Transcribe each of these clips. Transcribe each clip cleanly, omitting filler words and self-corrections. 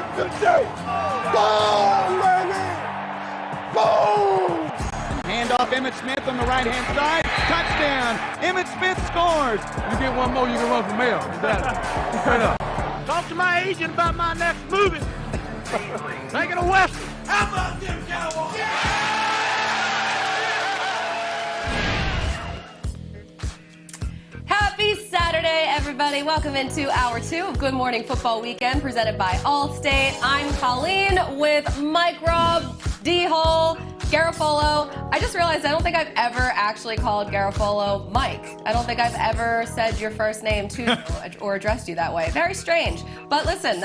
done today. Boom, baby. Boom. Hand off Emmitt Smith on the right-hand side. Touchdown. Emmitt Smith scores. You get one more, you can run for mayor. Straight up. Talk to my agent about my next movie. Making a Western. How about them Cowboys? Happy Saturday, everybody. Welcome into Hour 2 of Good Morning Football Weekend, presented by Allstate. I'm Colleen with Mike Robb, D-Hole, Garofolo. I just realized I don't think I've ever actually called Garofolo Mike. I don't think I've ever said your first name to or addressed you that way. Very strange. But listen,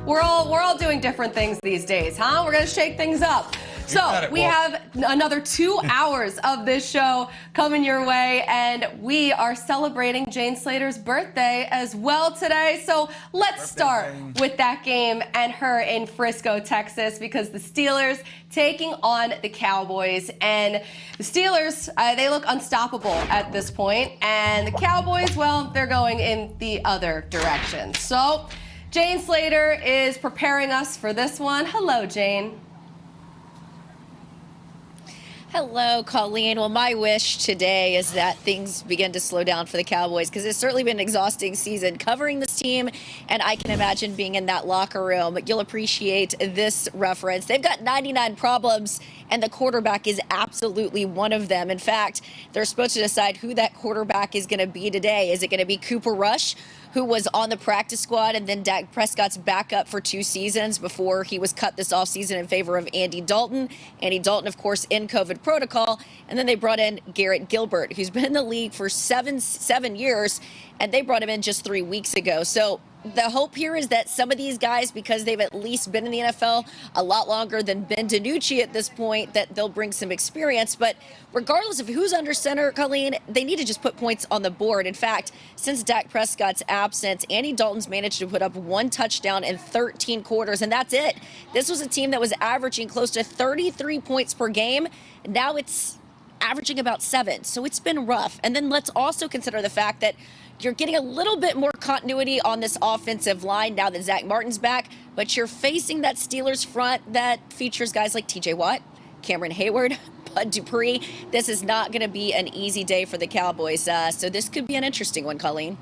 we're all doing different things these days, huh? We're going to shake things up. So we have another 2 hours of this show coming your way, and we are celebrating Jane Slater's birthday as well today. So let's start with that game and her in Frisco, Texas, because the Steelers taking on the Cowboys. And the Steelers, they look unstoppable at this point, and the Cowboys, well, they're going in the other direction. So Jane Slater is preparing us for this one. Hello, Jane. Hello, Colleen. Well, my wish today is that things begin to slow down for the Cowboys, because it's certainly been an exhausting season covering this team, and I can imagine being in that locker room. You'll appreciate this reference. They've got 99 problems, and the quarterback is absolutely one of them. In fact, they're supposed to decide who that quarterback is going to be today. Is it going to be Cooper Rush, who was on the practice squad and then Dak Prescott's backup for 2 seasons before he was cut this offseason in favor of Andy Dalton? Andy Dalton, of course, in COVID protocol. And then they brought in Garrett Gilbert, who's been in the league for seven years, and they brought him in just 3 weeks ago. So the hope here is that some of these guys, because they've at least been in the NFL a lot longer than Ben DiNucci at this point, that they'll bring some experience. But regardless of who's under center, Colleen, they need to just put points on the board. In fact, since Dak Prescott's absence, Andy Dalton's managed to put up 1 touchdown in 13 quarters, and that's it. This was a team that was averaging close to 33 points per game. Now it's averaging about 7, so it's been rough. And then let's also consider the fact that you're getting a little bit more continuity on this offensive line now that Zach Martin's back, but you're facing that Steelers front that features guys like TJ Watt, Cameron Hayward, Bud Dupree. This is not going to be an easy day for the Cowboys, so this could be an interesting one, Colleen.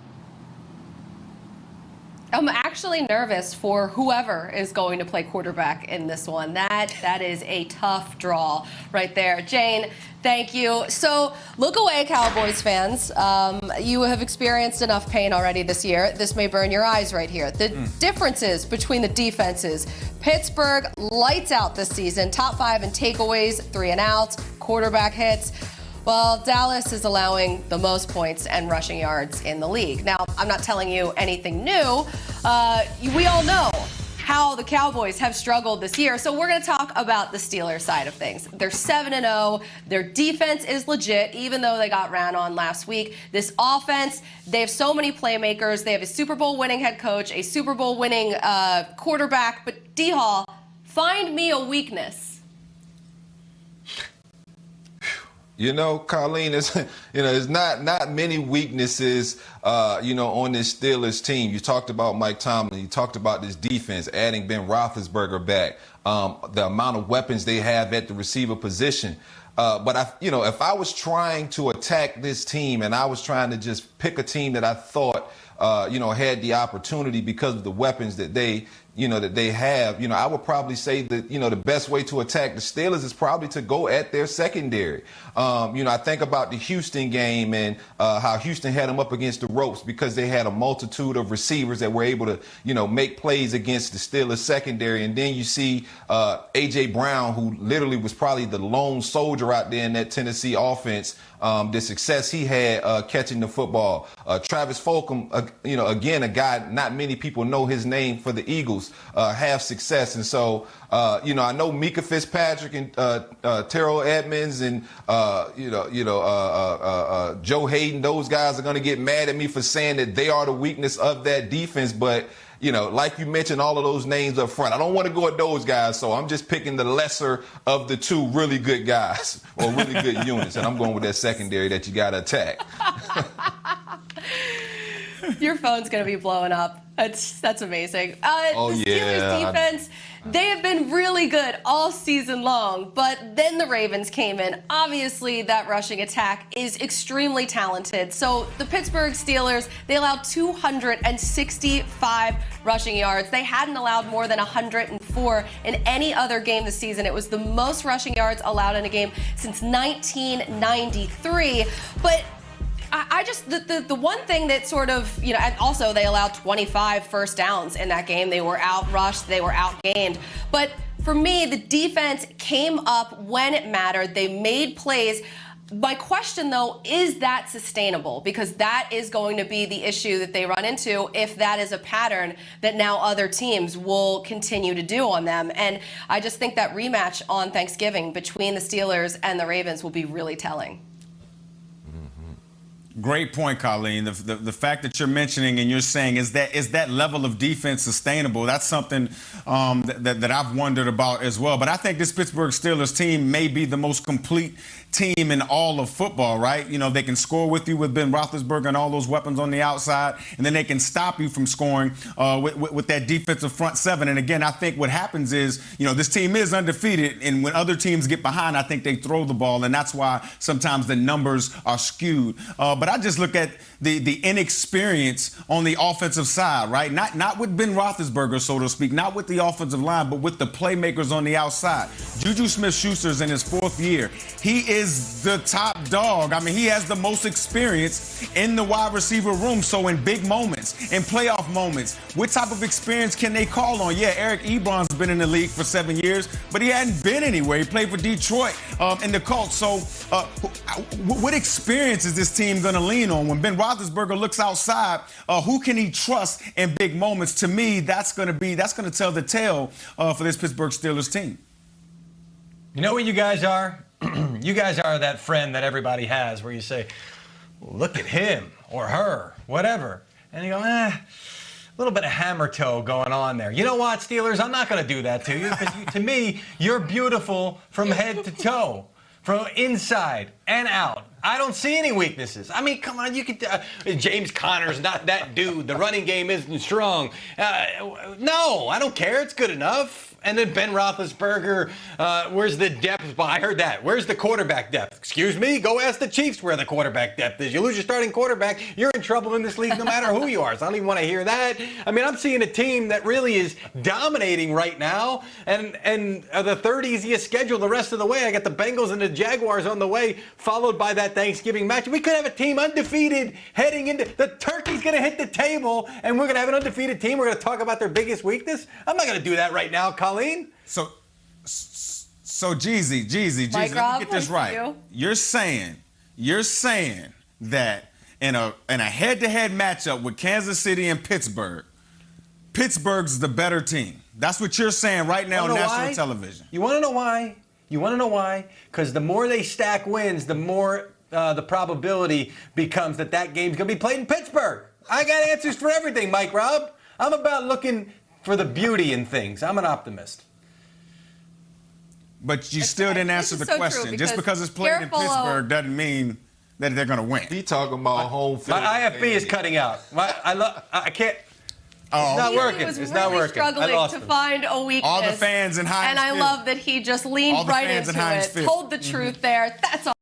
I'm actually nervous for whoever is going to play quarterback in this one. That is a tough draw right there. Jane, thank you. So look away, Cowboys fans. You have experienced enough pain already this year. This may burn your eyes right here. The differences between the defenses. Pittsburgh lights out this season. Top 5 in takeaways, 3 and outs, quarterback hits. Well, Dallas is allowing the most points and rushing yards in the league. Now, I'm not telling you anything new. We all know how the Cowboys have struggled this year, so we're going to talk about the Steelers side of things. They're 7-0. Their defense is legit, even though they got ran on last week. This offense, they have so many playmakers. They have a Super Bowl winning head coach, a Super Bowl winning quarterback. But D-Hall, find me a weakness. You know, Colleen, there's not many weaknesses, on this Steelers team. You talked about Mike Tomlin. You talked about this defense, adding Ben Roethlisberger back, the amount of weapons they have at the receiver position. But if I was trying to attack this team and I was trying to just pick a team that I thought, had the opportunity because of the weapons that they have, I would probably say that, the best way to attack the Steelers is probably to go at their secondary. I think about the Houston game and how Houston had them up against the ropes because they had a multitude of receivers that were able to, make plays against the Steelers secondary. And then you see A.J. Brown, who literally was probably the lone soldier out there in that Tennessee offense, the success he had catching the football. Travis Fulgham, again, a guy not many people know his name for the Eagles, have success. And so, I know Mika Fitzpatrick and Terrell Edmonds and, Joe Hayden, those guys are going to get mad at me for saying that they are the weakness of that defense. But, like you mentioned, all of those names up front, I don't want to go at those guys. So I'm just picking the lesser of the 2 really good guys or really good units. And I'm going with that secondary that you got to attack. Your phone's going to be blowing up. That's amazing. Oh, the Steelers defense, they have been really good all season long, but then the Ravens came in. Obviously, that rushing attack is extremely talented. So the Pittsburgh Steelers, they allowed 265 rushing yards. They hadn't allowed more than 104 in any other game this season. It was the most rushing yards allowed in a game since 1993. But I just, the one thing that sort of, and also they allowed 25 first downs in that game. They were outrushed, they were outgained. But for me, the defense came up when it mattered. They made plays. My question, though, is that sustainable? Because that is going to be the issue that they run into if that is a pattern that now other teams will continue to do on them. And I just think that rematch on Thanksgiving between the Steelers and the Ravens will be really telling. Great point, Colleen. The fact that you're mentioning and you're saying is that level of defense sustainable? That's something that I've wondered about as well. But I think this Pittsburgh Steelers team may be the most complete team in all of football, right? They can score with you with Ben Roethlisberger and all those weapons on the outside, and then they can stop you from scoring with that defensive front seven. And again, I think what happens is, this team is undefeated, and when other teams get behind, I think they throw the ball, and that's why sometimes the numbers are skewed. But I just look at the inexperience on the offensive side, right? Not with Ben Roethlisberger, so to speak, not with the offensive line, but with the playmakers on the outside. Juju Smith-Schuster's in his fourth year. He is the top dog. I mean, he has the most experience in the wide receiver room. So in big moments, in playoff moments, what type of experience can they call on? Yeah, Eric Ebron's been in the league for 7 years, but he hadn't been anywhere. He played for Detroit and the Colts. So what experience is this team going to lean on? When Ben Roethlisberger looks outside, who can he trust in big moments? To me, that's going to tell the tale for this Pittsburgh Steelers team. You know what you guys are? You guys are that friend that everybody has where you say, look at him or her, whatever. And you go, a little bit of hammer toe going on there. You know what, Steelers? I'm not going to do that to you because to me, you're beautiful from head to toe, from inside and out. I don't see any weaknesses. I mean, come on, you could. James Conner's not that dude. The running game isn't strong. No, I don't care. It's good enough. And then Ben Roethlisberger, where's the depth? I heard that. Where's the quarterback depth? Excuse me? Go ask the Chiefs where the quarterback depth is. You lose your starting quarterback, you're in trouble in this league no matter who you are. So I don't even want to hear that. I mean, I'm seeing a team that really is dominating right now. And the third easiest schedule the rest of the way. I got the Bengals and the Jaguars on the way, followed by that Thanksgiving match. We could have a team undefeated heading into the turkey's going to hit the table, and we're going to have an undefeated team. We're going to talk about their biggest weakness. I'm not going to do that right now, Colleen. So Jeezy, let me get this right. You're saying that in a head-to-head matchup with Kansas City and Pittsburgh's the better team. That's what you're saying right now on national television. You want to know why? Because the more they stack wins, the more the probability becomes that game's going to be played in Pittsburgh. I got answers for everything, Mike Robb. I'm about looking for the beauty in things. I'm an optimist. But you still didn't answer the question. Just because it's played in Pittsburgh doesn't mean that they're going to win. He talking about home field. My IFB is cutting out. I can't. It's not working. It's not working. Struggling to find a weakness. All the fans in Heinz And I love that he just leaned right into it. Told the truth there. That's all.